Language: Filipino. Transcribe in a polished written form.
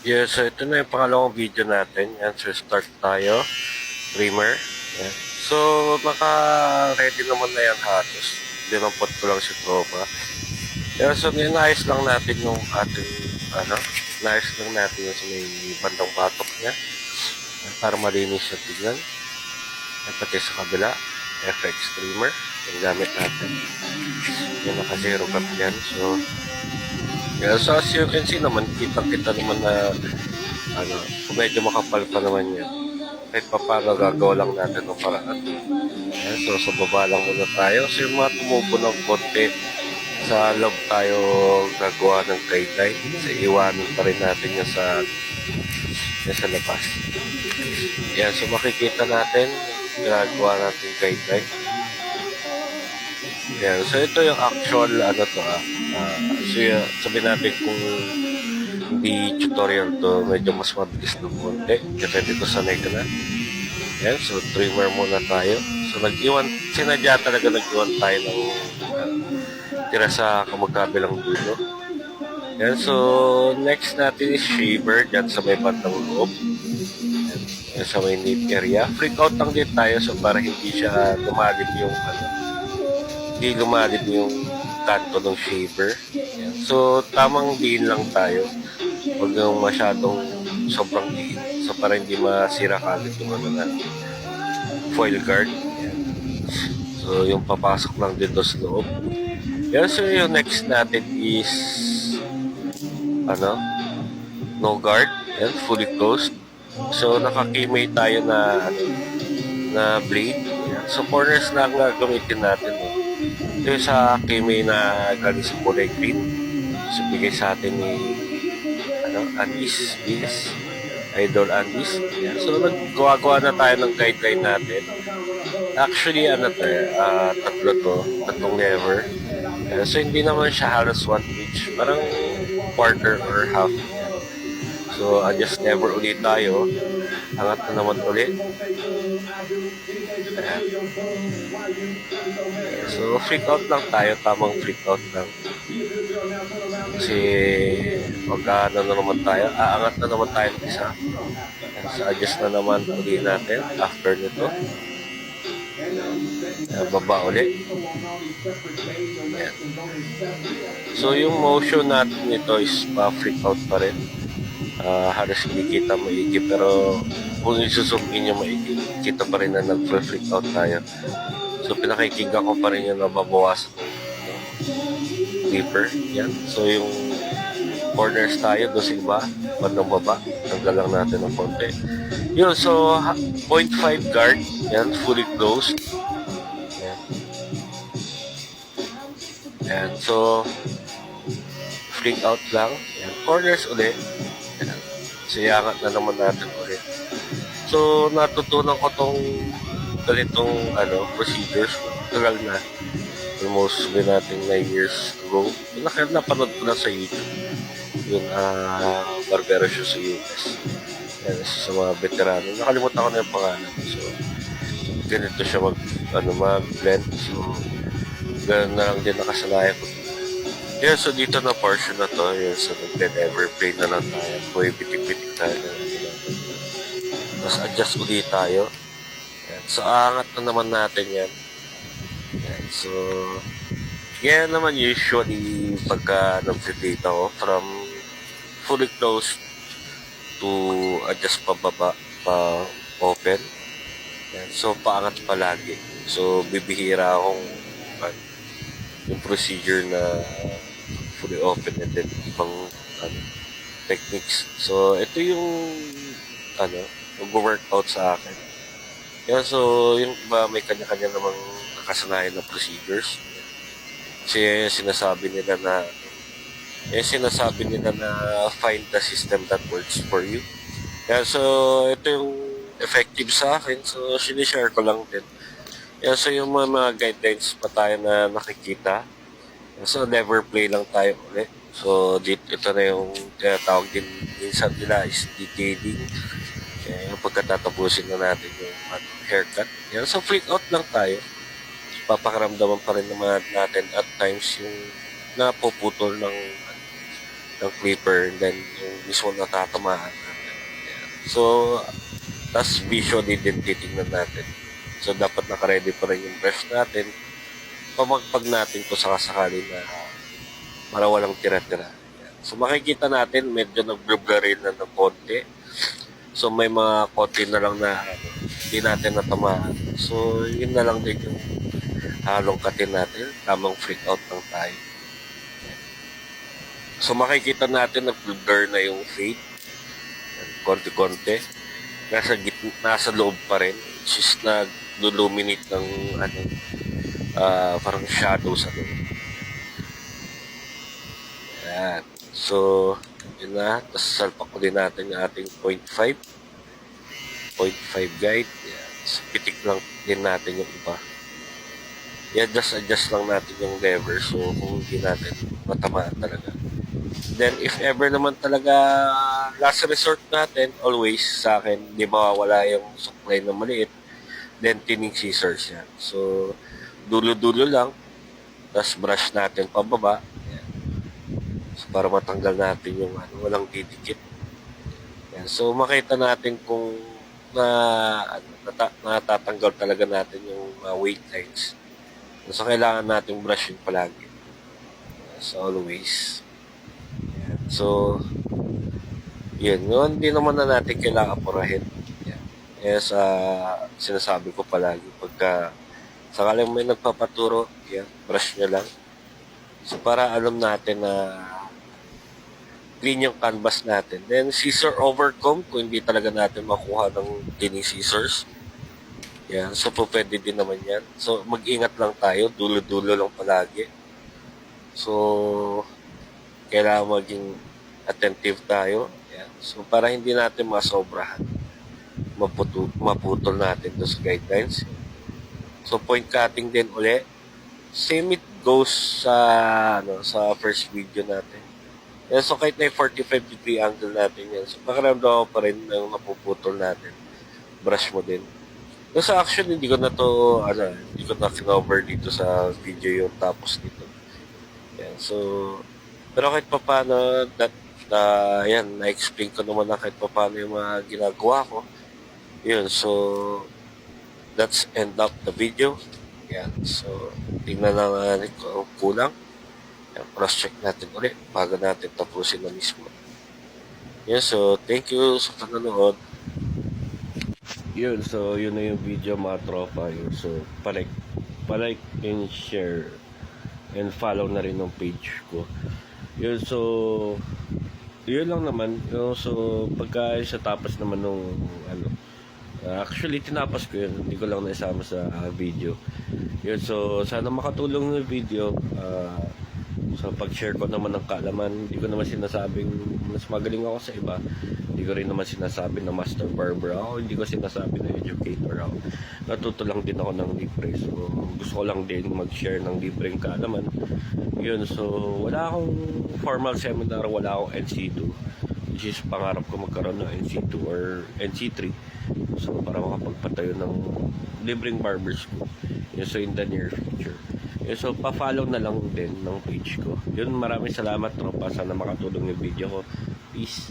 Yes, so ito na yung pangalawang video natin. Yan, so start tayo. Trimmer. Yan. So, naka-ready naman na yan halos. Dinampot ko lang si tropa. Yan, so ninayos lang natin yung ating, nayos lang natin yung sa may bandang batok niya. Yan, para malinis siya tignan. Yan, pati sa kabila. FX trimmer. Yung gamit natin. Yan, naka-zero cut yan. So, yeah, so as you can see naman, kita-kita naman na kung medyo makapal pa naman yan. Kahit pa paano gagawa lang natin ng paraan. Ayan, so sa baba lang muna tayo. So yung mga tumubo ng konti, sa loob tayo gagawa ng guideline. So iwanan pa rin natin yan sa labas. Ayan, so makikita natin, gagawa natin guideline. Ayan, so ito yung actual so sabihin natin kung hindi tutorial to, medyo mas mabilis ng konti kasi dito sanay ka na. Ayan, so trimmer muna tayo. So sinadya talaga nag-iwan tayo ng tira sa kamagkabilang dulo. Ayan, so next natin is shaver dyan sa may bandang loob. Ayan, sa may nape area. Freak out lang din tayo so para hindi siya lumalim yung kanto ng shaver. Ayan. So tamang diin lang tayo. Huwag yung masyadong sobrang diin. So para hindi masira kagad yung foil guard. Ayan. So yung papasok lang din doon sa loob. Yan, so yung next natin is no guard. Yan, fully closed. So naka-kimay tayo na blade. Yan. So corners lang gagamitin natin. Ito yung sa kimay na galing sa kulay green. So bigay sa atin ni Andis, Idol Andis. Yan. So naggawa na tayo ng guideline natin. Actually, tatlong lever. So hindi naman siya halos 1 inch, parang quarter or half. So adjust lever ulit tayo. Angat na naman ulit. Ayan. So freak out lang tayo, tamang freak out lang. Kasi pagka na naman tayo, aangat na naman tayo ng isa. Ayan. So adjust na naman ulit natin after nito. Baba ulit. Ayan. So yung motion natin nito is pa-freak out pa rin. Halos hindi kita maigi pero kung isusum in yung maigi, kita pa rin na nag-freak out tayo. So pinakikiga ko pa rin yung nababawasan ng clipper. Yan. So yung corners tayo doon sa iba, bandang baba, tanggal lang natin ng konti. Yun, so 0.5 guard, yan, fully closed. Yan, so freak out lang. Yan, corners ulit. Yan, siyangat na naman natin ulit. So natutunan ko tong ganitong procedures, tagal na. Almost sabihin natin 9 years ago. Napanood ko na sa YouTube. Yung barbero show sa US. Yan, sa mga veterano. Nakalimutan ko na yung pangalan. So, ganito siya mag-blend. So, ganun na lang din nakasanayan ko. Yeah, so dito na portion na to. Yeah, so, nag-blend everplane na lang tayo. Kung bitik-bitik tayo na lang. Tapos, adjust ulit tayo. Yan. So, aangat na naman natin yan. Yan. So, yan naman usually pagka nag-flip ako from fully closed to adjust pababa pa open. Yan. So paangat palagi. So bibihira akong yung procedure na fully open and then ibang techniques. So ito yung mag-workout sa akin. Yan, so yung iba may kanya-kanya namang nakasanayan na procedures. Kasi sinasabi nila na find the system that works for you. Kaya so ito yung effective sa akin. So sinishare ko lang din. Kaya so yung mga guidelines pa tayo na nakikita. So never play lang tayo ulit. So ito na yung tinatawag din minsan nila is detailing. Kaya yung pagkatatapusin na natin yung haircut. Yan, so freak out lang tayo. Papakaramdaman pa rin naman natin at times yung napuputol ng ng clipper, then yung mismo natatamaan natin. Yan. So, tas visually din titingnan natin. So, dapat nakaready pa rin yung brush natin. Pamagpag natin kung sakasakali na para walang tira-tira. Yan. So, makikita natin, medyo nag-blurry na ng konti. So, may mga konti na lang na hindi natin natamaan. So, yun na lang din yung halong katin natin. Tamang freak out lang tayo. So, makikita natin nag-blur na yung fade. Konti-konti. Nasa loob pa rin. Which is nag-illuminate ng parang shadow sa loob. Ayan. So, yun na. Tapos salpak din natin yung ating 0.5 guide. Ayan. So, pitik lang din natin yung iba. I-adjust lang natin yung lever. So, kung hindi natin matamaan talaga. Then, if ever naman talaga last resort natin, always sa akin, di mawawala yung supply na maliit. Then, tinning scissors yan. So, dulo-dulo lang. Tapos, brush natin pababa. Yan. So, para matanggal natin yung walang didikit. Yan. So, makita natin kung natatanggal talaga natin yung weight lines. So, kailangan natin brush yun palagi. As always. So, yun. Hindi naman na natin kailangan apurahin. Yan. Yes, sinasabi ko palagi, pagka sakaling may nagpapaturo, yan, brush nyo lang. So, para alam natin na clean yung canvas natin. Then, scissor overcomb, kung hindi talaga natin makuha ng tinning scissors. Yan. So, pwede din naman yan. So, mag-ingat lang tayo. Dulo-dulo lang palagi. So, kailangan maging attentive tayo. Yan. So, para hindi natin masobrahan, maputol natin those guidelines. So, point cutting din uli. Same it goes sa first video natin. Yan. So, kahit na 45 degree angle natin yan. So, pakiramdam pa rin ng napuputol natin. Brush mo din. So, actually, hindi ko na kinover dito sa video yung tapos dito. Yan. So, pero kahit paano, yan, na-explain ko naman na kahit paano yung mga ginagawa ko. Yun, so, that's end up the video. Yan, so, tingnan na natin kung kulang. Yan, cross-check natin ulit bago natin tapusin na mismo. Yan, so, thank you sa panonood. Yun, so, yun na yung video mga tropa. Yun, so, palike and share and follow na rin ng page ko. Yun, so, yun lang naman. Yun, so, pagka sa tapas naman nung, actually, tinapas ko yun. Hindi ko lang naisama sa video. Yun, so, sana makatulong yung video. So, pag-share ko naman ng kaalaman, hindi ko naman sinasabing mas magaling ako sa iba. Hindi ko rin naman sinasabi na master barber ako. Hindi ko sinasabi na educator ako. Natuto lang din ako ng libre. So, gusto ko lang din mag-share ng libreng kaalaman. Yun, so, wala akong formal seminar, wala akong NC2. Which is, pangarap ko magkaroon ng NC2 or NC3. So, para makapagpatayo ng libreng barber school. Yun, so, in the near future. Yun, so, pa-follow na lang din ng page ko. Yun, maraming salamat, tropa. Sana makatulong yung video ko. Peace.